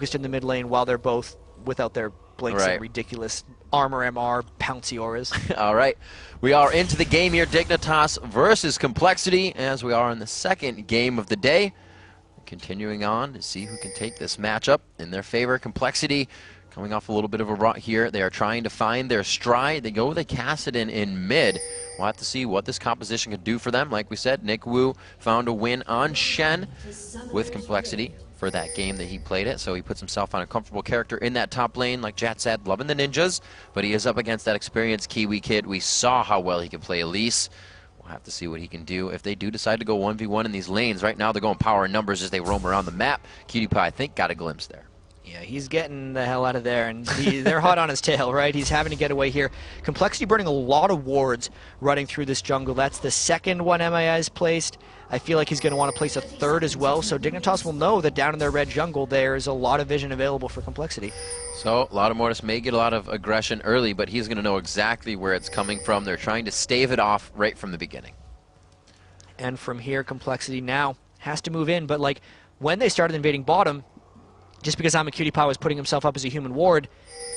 focused in the mid lane while they're both without their blinks and ridiculous armor MR pouncy auras. All right, we are into the game here. Dignitas versus Complexity, as we are in the second game of the day. Continuing on to see who can take this matchup in their favor. Complexity coming off a little bit of a rut here. They are trying to find their stride. They go with a Kassadin in mid. We'll have to see what this composition can do for them. Like we said, Nick Wu found a win on Shen with Complexity for that game that he played it, so he puts himself on a comfortable character in that top lane. Like Jat said, loving the ninjas, but he is up against that experienced Kiwi kid. We saw how well he could play Elise. We'll have to see what he can do if they do decide to go 1v1 in these lanes. Right now they're going power and numbers as they roam around the map. Cutie Pie, I think, got a glimpse there. Yeah, he's getting the hell out of there, and they're hot on his tail, right? He's having to get away here. Complexity burning a lot of wards running through this jungle. That's the second one MIA has placed. I feel like he's going to want to place a third as well, so Dignitas will know that down in their red jungle there's a lot of vision available for Complexity. So Laudamotus may get a lot of aggression early, but he's going to know exactly where it's coming from. They're trying to stave it off right from the beginning. And from here, Complexity now has to move in, but like when they started invading bottom, just because Cutie Pie was putting himself up as a human ward,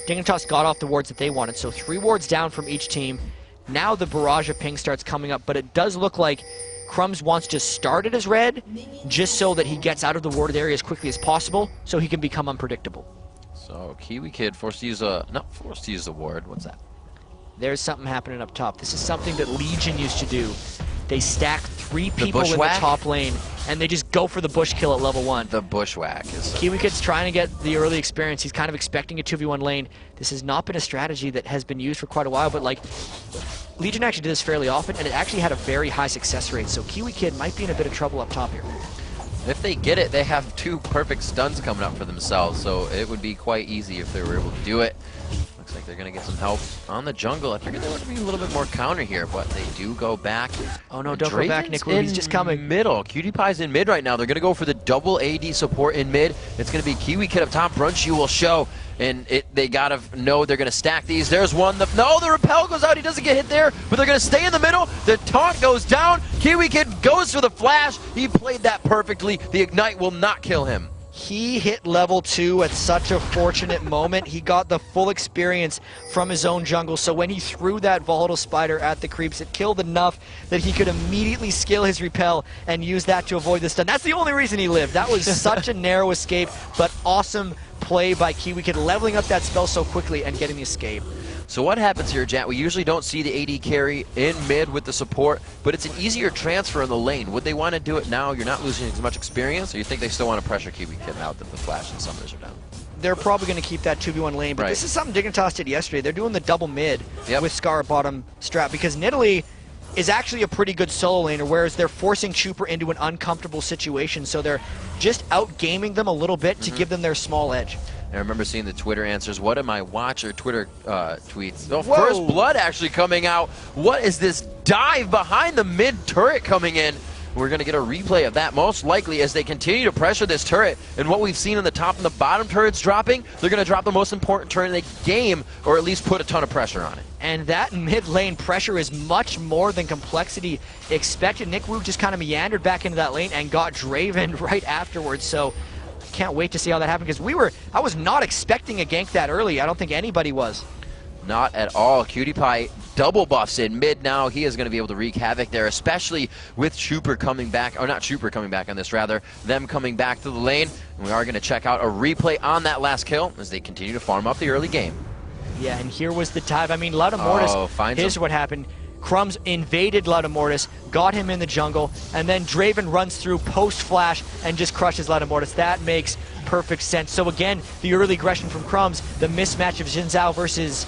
Dignitas got off the wards that they wanted. So 3 wards down from each team. Now the barrage of ping starts coming up, but it does look like Crumbs wants to start it as red, just so that he gets out of the warded area as quickly as possible, so he can become unpredictable. So Kiwi Kid forced to use not forced to use the ward. What's that? There's something happening up top. This is something that Legion used to do. They stack 3 people in the top lane, and they just go for the bush kill at level 1. The bushwhack is... Kiwi Kid's trying to get the early experience. He's kind of expecting a 2v1 lane. This has not been a strategy that has been used for quite a while, but like, Legion actually did this fairly often, and it actually had a very high success rate, so Kiwi Kid might be in a bit of trouble up top here. If they get it, they have 2 perfect stuns coming up for themselves, so it would be quite easy if they were able to do it. Looks like they're going to get some help on the jungle. I figured there would be a little bit more counter here, but they do go back. Oh no, don't go back, Nick. He's just coming. Middle. Cutie Pie's in mid right now. They're going to go for the double AD support in mid. It's going to be Kiwi Kid up top. Brunch will show. And they got to know they're going to stack these. There's one. No, the repel goes out. He doesn't get hit there, but they're going to stay in the middle. The taunt goes down. Kiwi Kid goes for the flash. He played that perfectly. The ignite will not kill him. He hit level 2 at such a fortunate moment. He got the full experience from his own jungle, so when he threw that volatile spider at the creeps, it killed enough that he could immediately skill his repel and use that to avoid the stun. That's the only reason he lived. That was such a narrow escape, but awesome play by Kiwi Kid, leveling up that spell so quickly and getting the escape. So what happens here, Jat? We usually don't see the AD carry in mid with the support, but it's an easier transfer in the lane. Would they want to do it now? You're not losing as much experience, or you think they still want to pressure Kiwi Kid now that the flash and summers are down? They're probably going to keep that 2v1 lane, but this is something Dignitas did yesterday. They're doing the double mid with Scar bottom strat, because Nidalee is actually a pretty good solo laner, whereas they're forcing Chuper into an uncomfortable situation, so they're just out-gaming them a little bit to give them their small edge. I remember seeing the Twitter answers. What am I watching? Twitter tweets. Oh, first blood actually coming out. What is this dive behind the mid turret coming in? We're going to get a replay of that most likely as they continue to pressure this turret. And what we've seen in the top and the bottom turrets dropping, they're going to drop the most important turret in the game, or at least put a ton of pressure on it. And that mid lane pressure is much more than Complexity expected. Nick Wu just kind of meandered back into that lane and got Draven right afterwards. So can't wait to see how that happened, because I was not expecting a gank that early. I don't think anybody was. Not at all. Cutie Pie double buffs in mid now. He is going to be able to wreak havoc there, especially with Chuper coming back, or not Chuper coming back on this, rather, them coming back to the lane. And we are going to check out a replay on that last kill as they continue to farm up the early game. Yeah, and here was the dive. I mean, Laudamotus, here's what happened. Crumbs invaded Laudamotus, got him in the jungle, and then Draven runs through post-flash and just crushes Laudamotus. That makes perfect sense. So again, the early aggression from Crumbs, the mismatch of Xin Zhao versus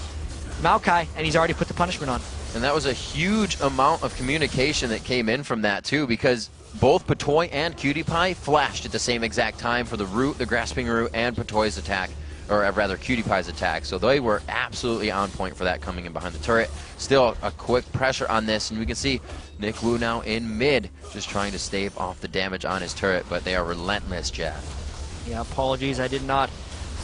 Maokai, and he's already put the punishment on. And that was a huge amount of communication that came in from that too, because both Patoy and Cutie Pie flashed at the same exact time for the root, the grasping root, and Patoy's attack, or rather Cutie Pie's attack. So they were absolutely on point for that coming in behind the turret. Still a quick pressure on this, and we can see Nick Wu now in mid, just trying to stave off the damage on his turret, but they are relentless, Jeff. Yeah, apologies, I did not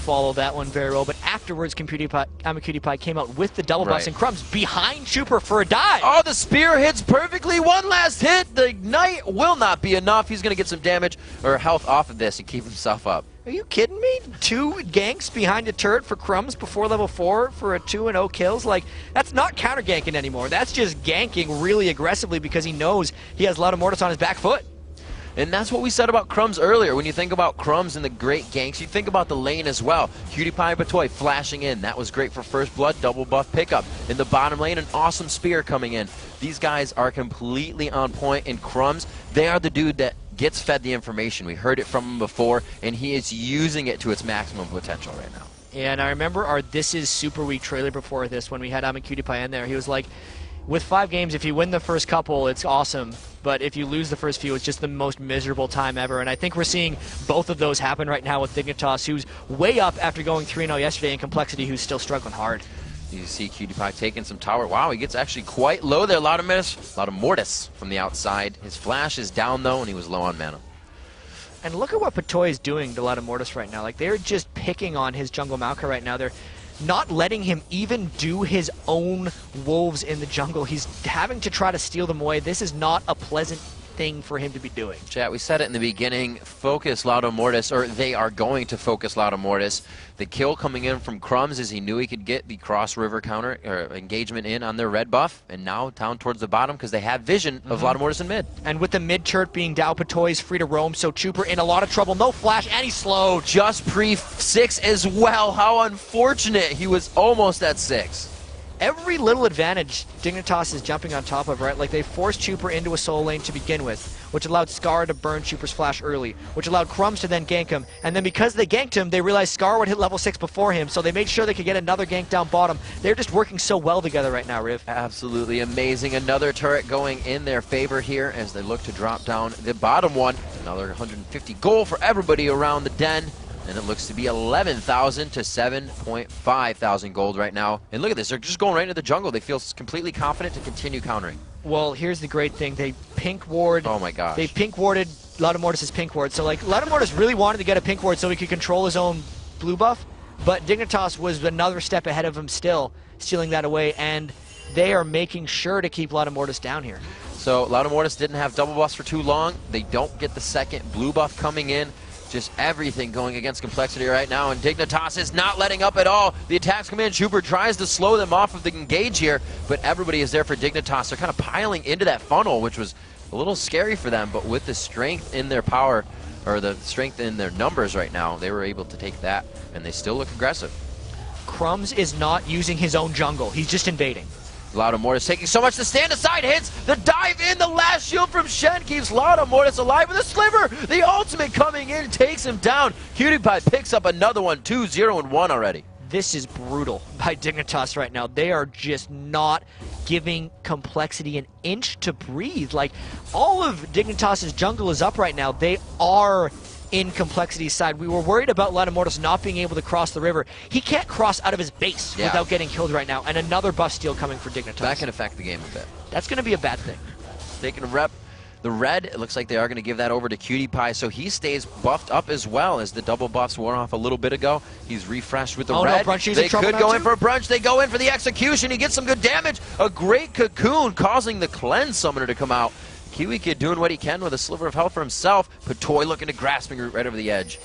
follow that one very well, but afterwards Cutie Pie came out with the double buffs, and Crumbs behind Chuper for a dive. Oh, the spear hits perfectly. One last hit. The ignite will not be enough. He's going to get some damage or health off of this and keep himself up. Are you kidding me? 2 ganks behind a turret for Crumbs before level 4 for a 2-0 kills? Like, that's not counter ganking anymore. That's just ganking really aggressively because he knows he has Loud Mortis on his back foot. And that's what we said about Crumbs earlier. When you think about Crumbs and the great ganks, you think about the lane as well. PewDiePie and Patoy flashing in. That was great for first blood, double buff pickup. In the bottom lane, an awesome spear coming in. These guys are completely on point. And Crumbs, they are the dude that gets fed the information. We heard it from him before, and he is using it to its maximum potential right now. Yeah, and I remember our This Is Super Weak trailer before this when we had PewDiePie in there. He was like, with 5 games, if you win the first couple, it's awesome. But if you lose the first few, it's just the most miserable time ever. And I think we're seeing both of those happen right now with Dignitas, who's way up after going 3-0 yesterday, and Complexity, who's still struggling hard. You see PewDiePie taking some tower. Wow, he gets actually quite low there. A lot of Mortis from the outside. His flash is down, though, and he was low on mana. And look at what Patoy is doing to Loud Mortis right now. Like, they're just picking on his jungle Maokai right now. They're not letting him even do his own wolves in the jungle. He's having to try to steal them away. This is not a pleasant thing for him to be doing. Chat, we said it in the beginning, focus Loud Mortis, or they are going to focus Loud Mortis. The kill coming in from Crumbs is he knew he could get the cross river counter or engagement in on their red buff, and now down towards the bottom because they have vision of Loud Mortis in mid. And with the mid turret being down, Patoy's free to roam, so Chuper in a lot of trouble. No flash, and he's slow. Just pre-6 as well. How unfortunate. He was almost at 6. Every little advantage Dignitas is jumping on top of, right? Like, they forced Chuper into a solo lane to begin with, which allowed Scar to burn Chuper's flash early, which allowed Crumbs to then gank him. And then because they ganked him, they realized Scar would hit level 6 before him, so they made sure they could get another gank down bottom. They're just working so well together right now, Riv. Absolutely amazing. Another turret going in their favor here as they look to drop down the bottom one. Another 150 gold for everybody around the den. And it looks to be 11,000 to 7.5 thousand gold right now. And look at this, they're just going right into the jungle. They feel completely confident to continue countering. Well, here's the great thing. They pink ward. Oh my gosh. They pink warded Loud Mortis' pink ward. So, like, Loud Mortis really wanted to get a pink ward so he could control his own blue buff. But Dignitas was another step ahead of him still, stealing that away. And they are making sure to keep Loud Mortis down here. So, Loud Mortis didn't have double buffs for too long. They don't get the second blue buff coming in. Just everything going against Complexity right now, and Dignitas is not letting up at all. The attacks come in. Chuper tries to slow them off of the engage here, but everybody is there for Dignitas. They're kind of piling into that funnel, which was a little scary for them, but with the strength in their power, or the strength in their numbers right now, they were able to take that, and they still look aggressive. Crumbs is not using his own jungle. He's just invading. Loud Mortis taking so much to stand aside, hits the dive in, the last shield from Shen keeps Loud Mortis alive with a sliver. The ultimate coming in takes him down. PewDiePie picks up another one, 2-0-1 already. This is brutal by Dignitas right now. They are just not giving Complexity an inch to breathe. Like, all of Dignitas' jungle is up right now. They are in Complexity's side. We were worried about Loud Mortis not being able to cross the river. He can't cross out of his base without getting killed right now, and another buff steal coming for Dignitas. That can affect the game a bit. That's going to be a bad thing. Taking a rep. The red, it looks like they are going to give that over to PewDiePie, so he stays buffed up as well as the double buffs wore off a little bit ago. He's refreshed with the red. No, Brunchy's they in trouble could go now in for a brunch. They go in for the execution. He gets some good damage. A great cocoon causing the cleanse summoner to come out. Kiwi Kid doing what he can with a sliver of health for himself. Patoy looking to grasping root right over the edge.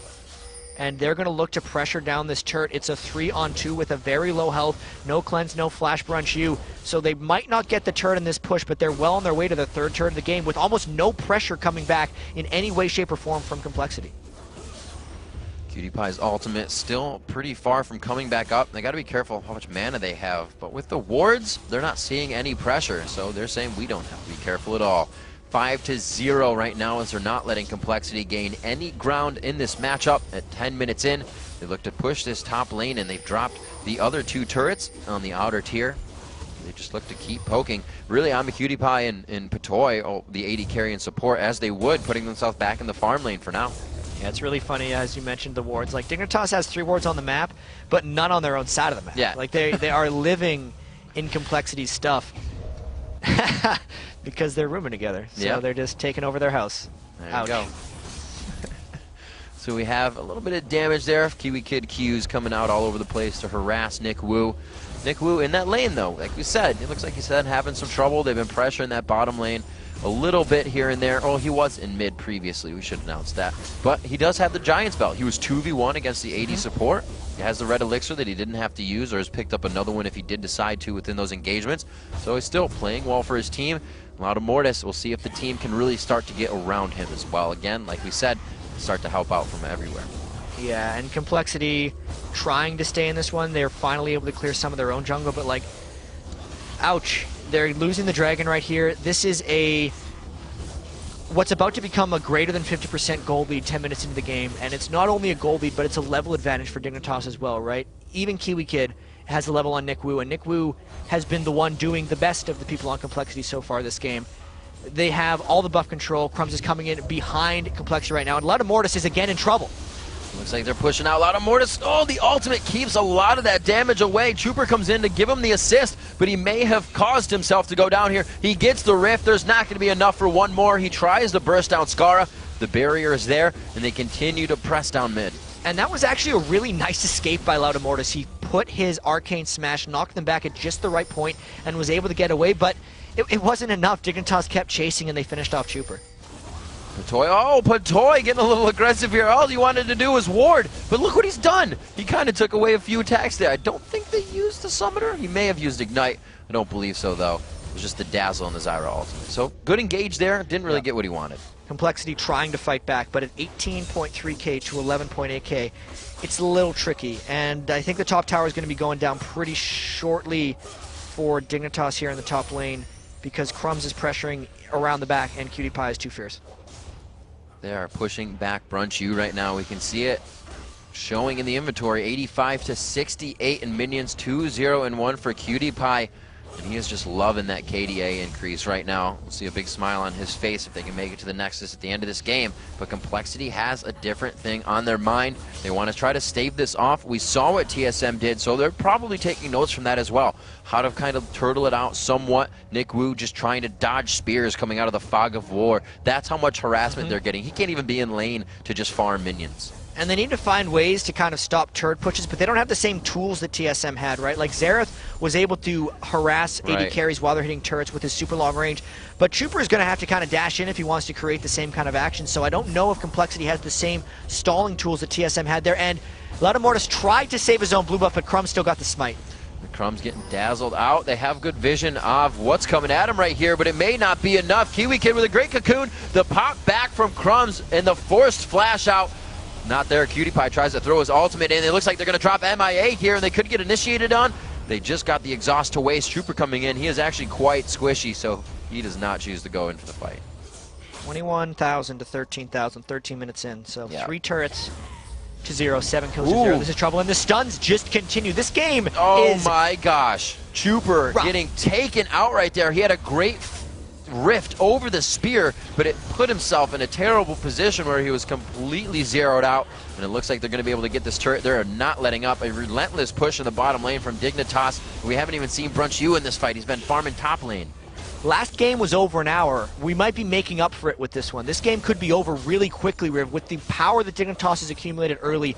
And they're going to look to pressure down this turret. It's a 3-on-2 with a very low health. No cleanse, no flash Brunch U. So they might not get the turret in this push, but they're well on their way to the third turret of the game with almost no pressure coming back in any way, shape, or form from Complexity. PewDiePie's ultimate still pretty far from coming back up. They got to be careful how much mana they have. But with the wards, they're not seeing any pressure. So they're saying we don't have to be careful at all. 5-0 right now as they're not letting Complexity gain any ground in this matchup. At 10 minutes in, they look to push this top lane, and they've dropped the other 2 turrets on the outer tier. They just look to keep poking. Really, I'm a PewDiePie and Patoy, the AD carry and support, as they would, putting themselves back in the farm lane for now. Yeah, it's really funny, as you mentioned, the wards. Like, Dignitas has 3 wards on the map, but none on their own side of the map. Yeah. Like, they are living in Complexity's stuff. Because they're rooming together, so they're just taking over their house. There you go. So we have a little bit of damage there. Kiwi Kid Q's coming out all over the place to harass Nick Wu. Nick Wu in that lane, though, like we said, it looks like he's having some trouble. They've been pressuring that bottom lane a little bit here and there. Oh, he was in mid previously. We should announce that. But he does have the Giants belt. He was 2v1 against the AD support. He has the red elixir that he didn't have to use, or has picked up another one if he did decide to within those engagements. So he's still playing well for his team. Mortis, we'll see if the team can really start to get around him as well. Again, like we said, start to help out from everywhere. Yeah, and Complexity trying to stay in this one. They're finally able to clear some of their own jungle, but like, ouch. They're losing the dragon right here. This is what's about to become a greater than 50% gold lead 10 minutes into the game, and it's not only a gold lead, but it's a level advantage for Dignitas as well, right? Even Kiwi Kid has a level on Nick Wu, and Nick Wu has been the one doing the best of the people on Complexity so far this game. They have all the buff control. Crumbs is coming in behind Complexity right now, and Mortis is again in trouble. Looks like they're pushing out Mortis. Oh, the ultimate keeps a lot of that damage away. Trooper comes in to give him the assist, but he may have caused himself to go down here. He gets the rift. There's not going to be enough for one more. He tries to burst down Skara. The barrier is there, and they continue to press down mid. And that was actually a really nice escape by Mortis. He put his arcane smash, knocked them back at just the right point, and was able to get away, but it wasn't enough. Dignitas kept chasing, and they finished off Trooper. Patoy, oh, Patoy getting a little aggressive here. All he wanted to do was ward, but look what he's done. He kind of took away a few attacks there. I don't think they used the summoner. He may have used Ignite. I don't believe so, though. It was just the dazzle and the Zyra ultimate. So good engage there. Didn't really get what he wanted. Complexity trying to fight back, but at 18.3k to 11.8k, it's a little tricky. And I think the top tower is going to be going down pretty shortly for Dignitas here in the top lane, because Crumbs is pressuring around the back and Cutie Pie is too fierce. They are pushing back Brunch U right now. We can see it showing in the inventory. 85 to 68 in minions, 2-0 and 1 for Cutie Pie. And he is just loving that KDA increase right now. We'll see a big smile on his face if they can make it to the Nexus at the end of this game. But Complexity has a different thing on their mind. They want to try to stave this off. We saw what TSM did, so they're probably taking notes from that as well. How to kind of turtle it out somewhat. Nick Wu just trying to dodge spears coming out of the fog of war. That's how much harassment they're getting. He can't even be in lane to just farm minions. And they need to find ways to kind of stop turret pushes, but they don't have the same tools that TSM had, right? Like Xerath was able to harass AD carries while they're hitting turrets with his super long range, but Trooper is going to have to kind of dash in if he wants to create the same kind of action, so I don't know if Complexity has the same stalling tools that TSM had there, and Mortis tried to save his own blue buff, but Crumbs still got the smite. Crumbs getting dazzled out. They have good vision of what's coming at him right here, but it may not be enough. Kiwi Kid with a great cocoon. The pop back from Crumbs and the forced flash out. Not there. Cutie Pie tries to throw his ultimate in. It looks like they're going to drop MIA here, and they could get initiated on. They just got the exhaust to waste. Trooper coming in. He is actually quite squishy, so he does not choose to go in for the fight. 21,000 to 13,000, 13 minutes in. So 3 turrets to 0, 7 kills to 0. This is trouble, and the stuns just continue. This game is... Oh my gosh. Trooper getting taken out right there. He had a great rift over the spear, but it put himself in a terrible position where he was completely zeroed out, and it looks like they're going to be able to get this turret. They're not letting up. A relentless push in the bottom lane from Dignitas. We haven't even seen Brunch U in this fight. He's been farming top lane. Last game was over an hour. We might be making up for it with this one. This game could be over really quickly with the power that Dignitas has accumulated early.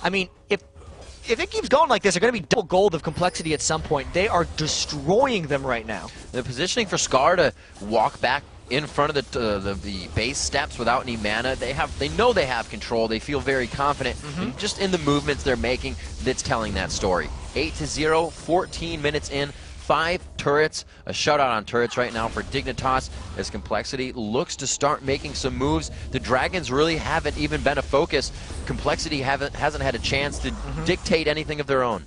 I mean, if it keeps going like this, they're going to be double gold of Complexity at some point. They are destroying them right now. The positioning for Scar to walk back in front of the base steps without any mana, they know they have control. They feel very confident. And just in the movements they're making, that's telling that story. 8-0, 14 minutes in. 5 turrets, a shutout on turrets right now for Dignitas as Complexity looks to start making some moves. The Dragons really haven't even been a focus. Complexity hasn't had a chance to dictate anything of their own.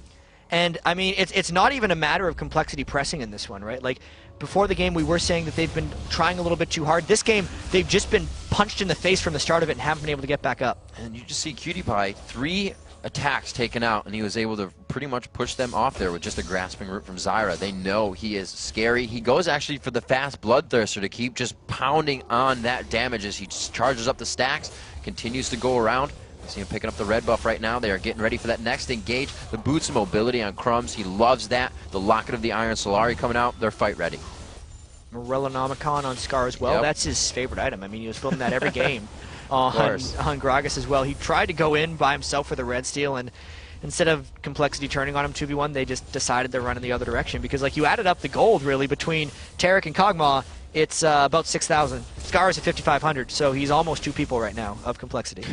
And I mean, it's not even a matter of Complexity pressing in this one, right? Like before the game, we were saying that they've been trying a little bit too hard. This game, they've just been punched in the face from the start of it and haven't been able to get back up. And you just see Cutie Pie, 3 attacks taken out, and he was able to pretty much push them off there with just a grasping root from Zyra. They know he is scary. He goes actually for the fast Bloodthirster to keep just pounding on that damage as he charges up the stacks, continues to go around. You see him picking up the red buff right now. They are getting ready for that next engage. The boots of mobility on Crumbs. He loves that. The Locket of the Iron Solari coming out. They're fight ready. Morellonomicon on Scar as well. That's his favorite item. I mean, he was filming that every game. On Gragas as well. He tried to go in by himself for the red steal, and instead of Complexity turning on him 2v1, they just decided they're running the other direction, because like you added up the gold really between Taric and Kog'Maw, it's about 6,000. Scar is at 5,500, so he's almost 2 people right now of complexity.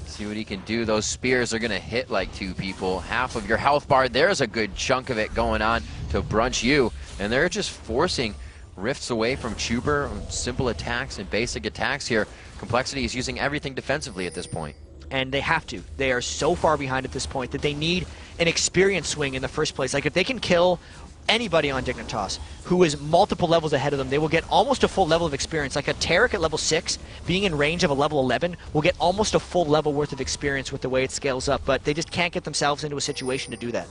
See what he can do. Those spears are going to hit like 2 people. Half of your health bar, there's a good chunk of it going on to brunch you. And they're just forcing rifts away from Chuber, simple attacks and basic attacks here. Complexity is using everything defensively at this point. And they have to. They are so far behind at this point that they need an experience swing in the first place. Like, if they can kill anybody on Dignitas who is multiple levels ahead of them, they will get almost a full level of experience. Like a Tarek at level 6, being in range of a level 11, will get almost a full level worth of experience with the way it scales up, but they just can't get themselves into a situation to do that.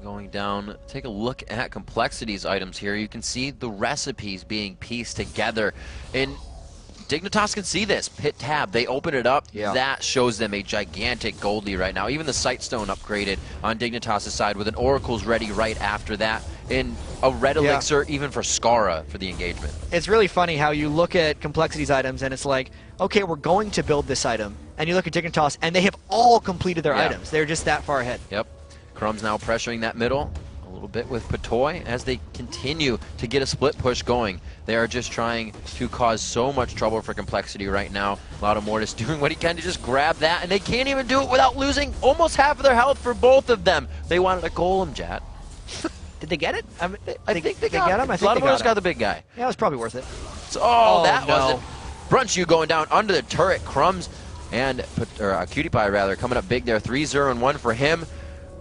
Going down, take a look at Complexity's items here. You can see the recipes being pieced together. And Dignitas can see this. Pit tab, they open it up. Yeah. That shows them a gigantic gold lead right now. Even the Sightstone upgraded on Dignitas' side with an Oracle's ready right after that. And a red elixir even for Skara for the engagement. It's really funny how you look at Complexity's items and it's like, okay, we're going to build this item. And you look at Dignitas and they have all completed their items. They're just that far ahead. Yep. Crumb's now pressuring that middle a little bit with Patoy as they continue to get a split push going. They are just trying to cause so much trouble for Complexity right now. Mortis doing what he can to just grab that, and they can't even do it without losing almost half of their health for both of them. They wanted a golem, Jat. Did they get it? I think they got got him. I think Mortis got the big guy. Yeah, it was probably worth it. So, Oh, that no. wasn't. Brunch you going down under the turret. Crumbs and Cutie Pie rather coming up big there. 3-0 and 1 for him.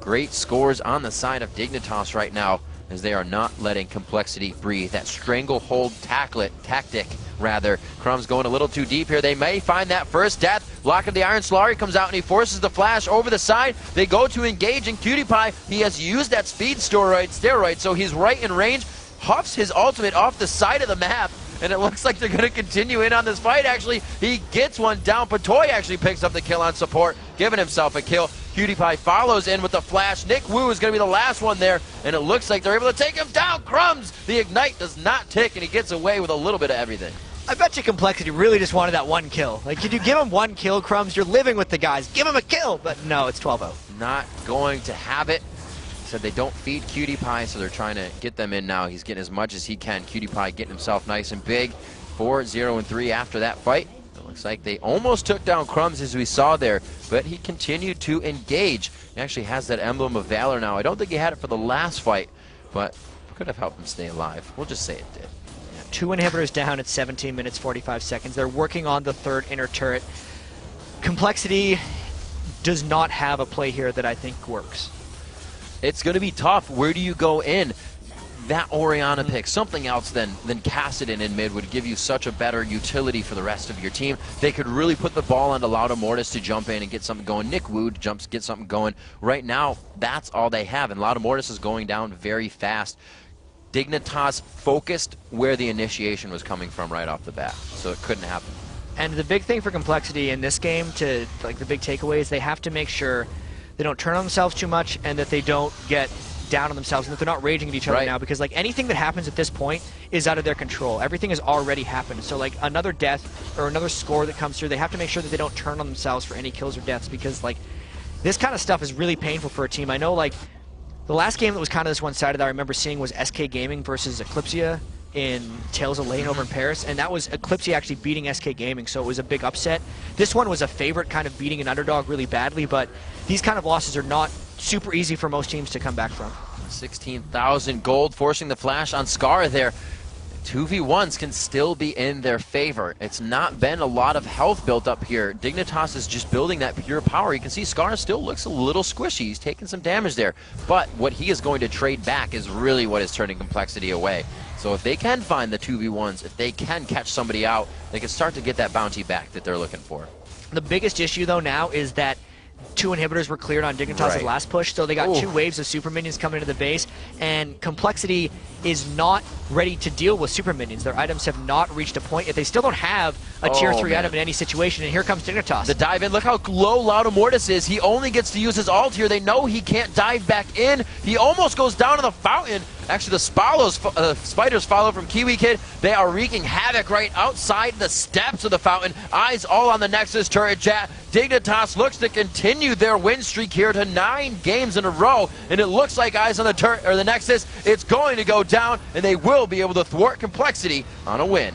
Great scores on the side of Dignitas right now, as they are not letting Complexity breathe. That stranglehold tactic, rather. Crumb's going a little too deep here. They may find that first death. Block of the Iron Solari comes out and he forces the flash over the side. They go to engage, and Cutie Pie, he has used that speed steroid, so he's right in range. Huffs his ultimate off the side of the map, and it looks like they're going to continue in on this fight. Actually, he gets one down. Patoy actually picks up the kill on support, giving himself a kill. Cutie Pie follows in with the flash. Nick Wu is going to be the last one there, and it looks like they're able to take him down. Crumbs, the ignite does not tick, and he gets away with a little bit of everything. I bet you Complexity really just wanted that one kill. Like, could you give him one kill, Crumbs? You're living with the guys. Give him a kill. But no, it's 12-0. Not going to have it. Said they don't feed Cutie Pie, so they're trying to get them in now. He's getting as much as he can. Cutie Pie getting himself nice and big. 4-0 and 3 after that fight. It looks like they almost took down Crumbs, as we saw there, but he continued to engage. He actually has that emblem of valor now. I don't think he had it for the last fight, but could have helped him stay alive. We'll just say it did. 2 inhibitors down at 17 minutes 45 seconds. They're working on the third inner turret. Complexity does not have a play here that I think works. It's going to be tough. Where do you go in? That Orianna pick, something else than Kassadin in mid would give you such a better utility for the rest of your team. They could really put the ball on Mortis to jump in and get something going. Nick Wood jumps, get something going. Right now, that's all they have, and Mortis is going down very fast. Dignitas focused where the initiation was coming from right off the bat, so it couldn't happen. And the big thing for Complexity in this game, the big takeaway is they have to make sure they don't turn on themselves too much and that they don't get down on themselves and that they're not raging at each other now, because anything that happens at this point is out of their control. Everything has already happened. So another death or another score that comes through, they have to make sure that they don't turn on themselves for any kills or deaths, because this kind of stuff is really painful for a team. I know the last game that was kind of this one-sided that I remember seeing was SK Gaming versus Eclipsia in Tales of Lane over in Paris, and that was Eclipsia actually beating SK Gaming, so it was a big upset. This one was a favorite kind of beating an underdog really badly, but these kind of losses are not super easy for most teams to come back from. 16,000 gold, forcing the flash on Skara there. 2v1s can still be in their favor. It's not been a lot of health built up here. Dignitas is just building that pure power. You can see Skara still looks a little squishy. He's taking some damage there. But what he is going to trade back is really what is turning Complexity away. So if they can find the 2v1s, if they can catch somebody out, they can start to get that bounty back that they're looking for. The biggest issue, though, now is that 2 inhibitors were cleared on Dignitas' last push, so they got 2 waves of super minions coming into the base, and Complexity is not ready to deal with super minions. Their items have not reached a point yet. They still don't have a tier 3 man. item in any situation, and here comes Dignitas. The dive in, look how low Loud Mortis is. He only gets to use his ult here. They know he can't dive back in. He almost goes down to the fountain. Actually, the spiders follow from Kiwi Kid. They are wreaking havoc right outside the steps of the fountain. Eyes all on the Nexus turret chat. Dignitas looks to continue their win streak here to 9 games in a row, and it looks like eyes on the turret or the Nexus. It's going to go down, and they will be able to thwart Complexity on a win.